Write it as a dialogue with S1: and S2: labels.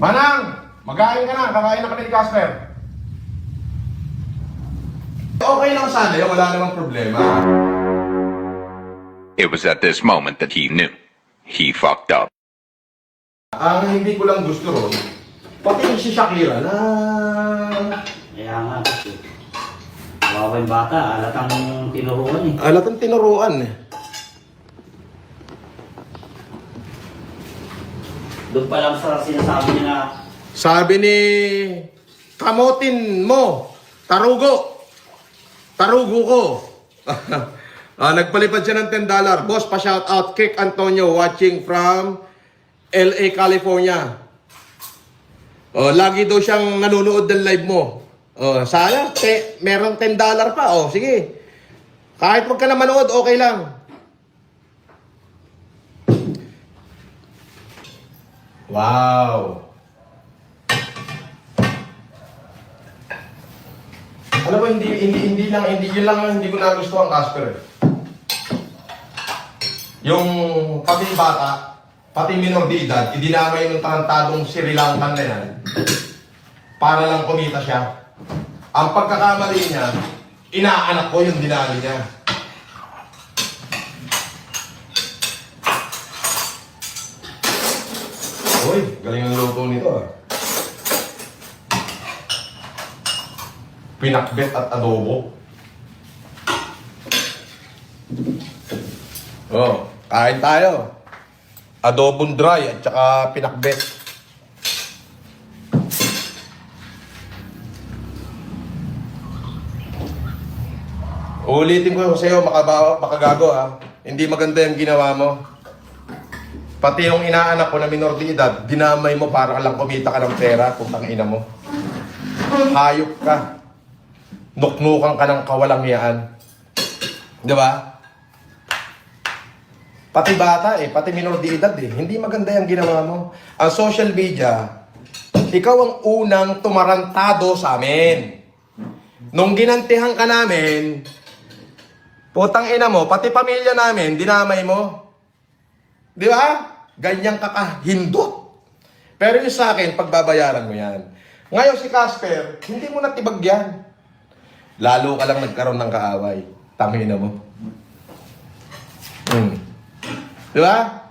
S1: Manang! Mag-ain ka na. Kakain na kami ni Casper. Okay lang sana yun. Wala namang problema.
S2: It was at this moment that he knew. He fucked up.
S1: Ang hindi ko lang gusto ron, pati si Shakira na...
S3: Kaya nga, kasi kawawa yung bata, alatang tinuruan eh.
S1: Alatang tinuruan eh.
S3: Doon pa lang sa sinasabi niya na,
S1: Sabi ni kamotin mo, tarugo. Tarugo ko. Nagpalipad siya ng $10. Boss, pa-shout out Kick Antonio watching from LA, California. Lagi daw siyang nanonood ng live mo. Sayang, meron $10 pa. Sige. Kahit wag ka na manood, okay lang. Wow. Alam mo, hindi yun lang hindi ko nagustuhan, Casper. Yung pati bata, pati minor de edad, idinamay ng tarantadong Sri Lankan na yan para lang kumita siya. Ang pagkakamali niya, inaanak ko yung dinali niya. Uy, galing ang luto nito ah. Pinakbet at adobo. Kain tayo. Adobong dry at saka pinakbet. Ulitin ko sa iyo, makagago ha. Hindi maganda yung ginawa mo. Pati yung inaanak ko na minor de edad, dinamay mo para lang kumita ka ng pera, putang ina mo. Hayop ka. Nuknukan ka ng kawalangyaan. Di ba? Pati bata pati minor de edad Hindi maganda yung ginawa mo. Ang social media, ikaw ang unang tumarantado sa amin. Nung ginantihan ka namin, putang ina mo, pati pamilya namin, dinamay mo. Di ba? Ganyan ka kahindot. Pero yung sa akin, pagbabayaran mo yan. Ngayon si Casper, hindi mo natibag yan. Lalo ka lang nagkaroon ng kaaway. Tangina mo. Di ba?